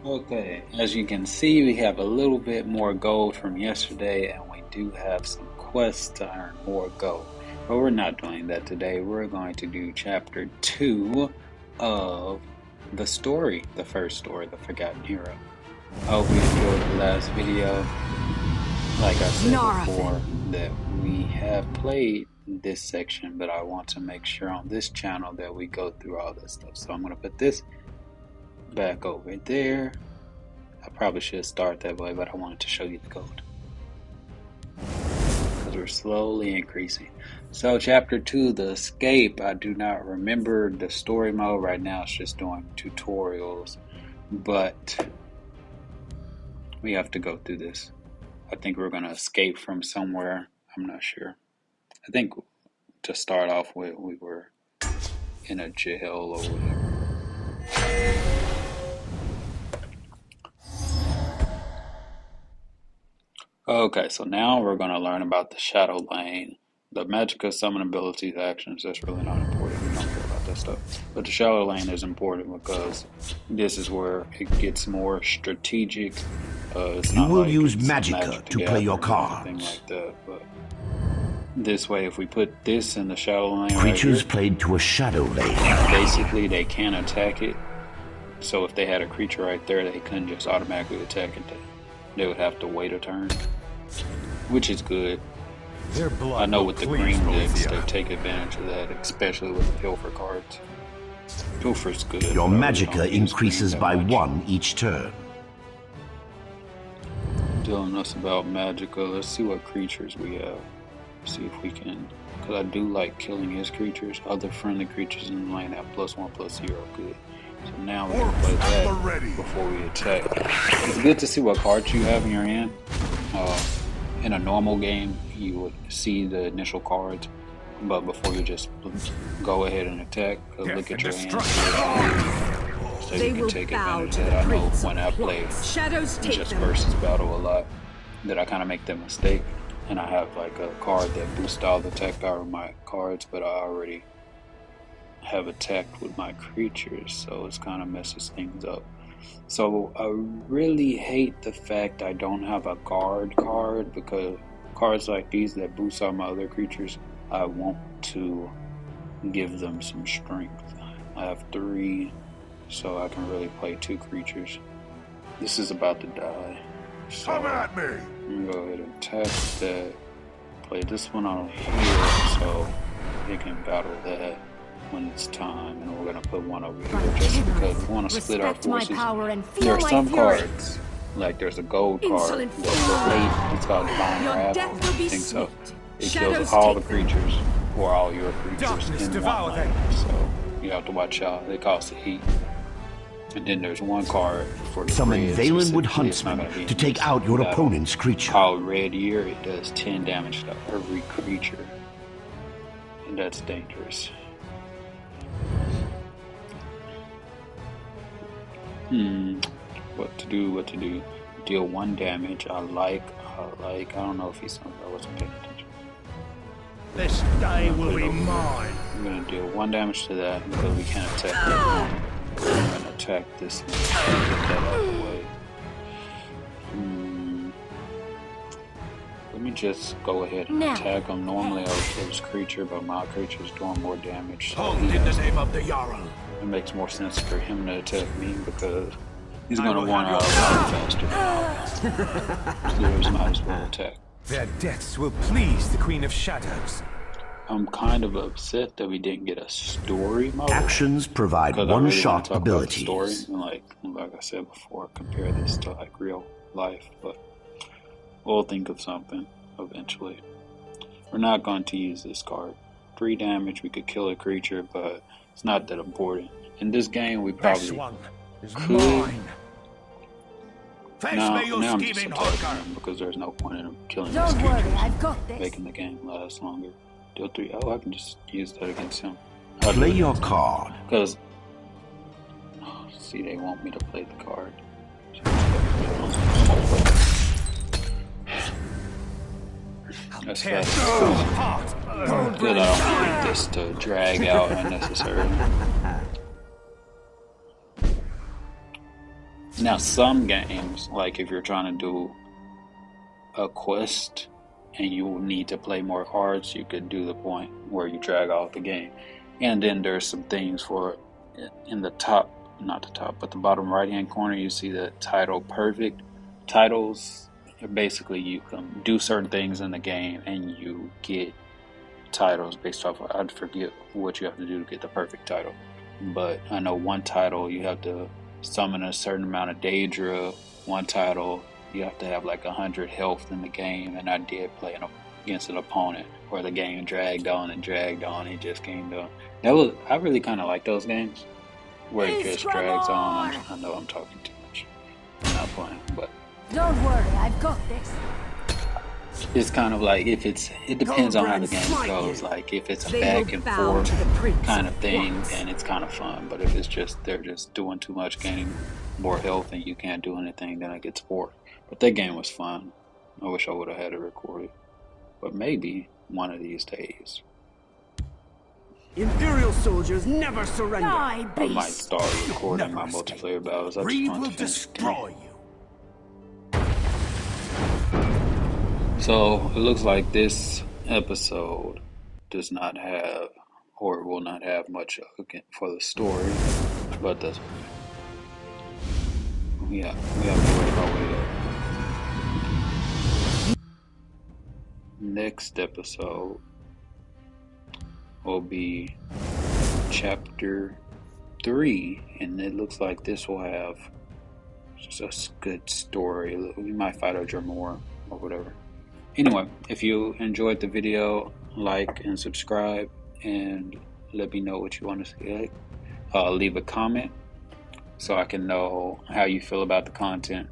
Okay, as you can see, we have a little bit more gold from yesterday, and we do have some quests to earn more gold. But we're not doing that today. We're going to do chapter 2 of the story, the first story, The Forgotten Hero. I hope you enjoyed the last video. Like I said before, that we have played this section, but I want to make sure on this channel that we go through all this stuff. So I'm going to put this back over there. I probably should start that way, but I wanted to show you the gold. Because we're slowly increasing. So chapter 2, The Escape. I do not remember the story mode. Right now it's just doing tutorials. But we have to go through this. I think we're going to escape from somewhere. I'm not sure. I think to start off with, we were in a jail or whatever. Okay, so now we're going to learn about the Shadow Lane. The Magicka summon abilities, actions, that's really not important. We don't care about that stuff. But the Shadow Lane is important because this is where it gets more strategic. You will use Magicka to play your cards. Like that, but this way, if we put this in the Shadow Lane Creatures right here, played to a Shadow Lane. Basically, they can't attack it. So if they had a creature right there, they couldn't just automatically attack it. They would have to wait a turn, which is good. I know with the green decks, they take advantage of that, especially with the Pilfer cards. Pilfer's good. Your Magicka increases by 1 each turn. Telling us about Magicka. Let's see what creatures we have. See if we can, because I do like killing his creatures. Other friendly creatures in the lane have +1/+0. Good. So now we're going to play that before we attack. It's good to see what cards you have in your hand. In a normal game, you would see the initial cards, but before you just go ahead and attack, look at your hand. So you can take advantage of that. I know when I play just versus battle a lot, that I kind of make that mistake. And I have like a card that boosts all the attack power of my cards, but I already have attacked with my creatures, so it's kind of messes things up. So I really hate the fact I don't have a guard card, because cards like these that boost all my other creatures, I want to give them some strength. I have 3, so I can really play 2 creatures. This is about to die. So come at me! I'm gonna go ahead and attack that. Play this one on here, so it can battle that when it's time, and we're gonna put one over here just because we want to split our forces. There are some cards, like there's a gold card that's 8. It's called Divine Wrath. I think so. It kills all the creatures or all your creatures in one lane. So you have to watch out. They cost 8. And then there's one card for the Summon Valenwood Huntsman to take out your opponent's creature. Called Red Ear. It does 10 damage to every creature, and that's dangerous. What to do? Deal 1 damage. I don't know if he's something I wasn't paying attention. This day will be mine. I'm gonna deal 1 damage to that because we can't attack that. I'm gonna attack this one. Get that out of the way. Let me just go ahead and attack him. Normally I would kill this creature, but my creature's doing more damage. So In the name of the Jarl. it makes more sense for him to attack me because he's gonna want to run faster than I am. So might as well attack. Their deaths will please the Queen of Shadows. I'm kind of upset that we didn't get a story mode. Actions provide one-shot abilities. Story, and like I said before, compare this to like real life, but we'll think of something eventually. We're not going to use this card. 3 damage, we could kill a creature, but it's not that important. In this game, we probably could. Now I'm just attacking him because there's no point in killing this creature, making the game last longer. Deal 3. Oh, I can just use that against him. Play your card. Because, see, they want me to play the card. That's fast. Good, I don't want this to drag out unnecessarily. Now, some games, like if you're trying to do a quest and you need to play more cards, you could do the point where you drag out the game. And then there's some things for in the top, not the top, but the bottom right hand corner, you see the title perfect. Titles are basically you can do certain things in the game and you get titles based off of, I forget what you have to do to get the perfect title, but I know one title you have to summon a certain amount of Daedra. One title you have to have like 100 health in the game, and I did play against an opponent where the game dragged on and dragged on. It just came done. I really kind of like those games where it just drags on. I know I'm talking too much. I'm not playing, but don't worry, I've got this. It's kind of like it depends on how the game goes. Like if it's a back and forth kind of thing, then it's kind of fun. But if it's just they're just doing too much, gaining more health, and you can't do anything, then it gets bored. But that game was fun. I wish I would have had it recorded. But maybe one of these days. Imperial soldiers never surrender. Die, I might start recording my multiplayer battles. I just want to destroy you. So it looks like this episode does not have, or will not have much for the story, but that's okay. Yeah, we have to work our way up. Next episode will be chapter 3, and it looks like this will have just a good story. We might fight a Dremor or whatever. Anyway, if you enjoyed the video, like and subscribe, and let me know what you want to see. Leave a comment so I can know how you feel about the content.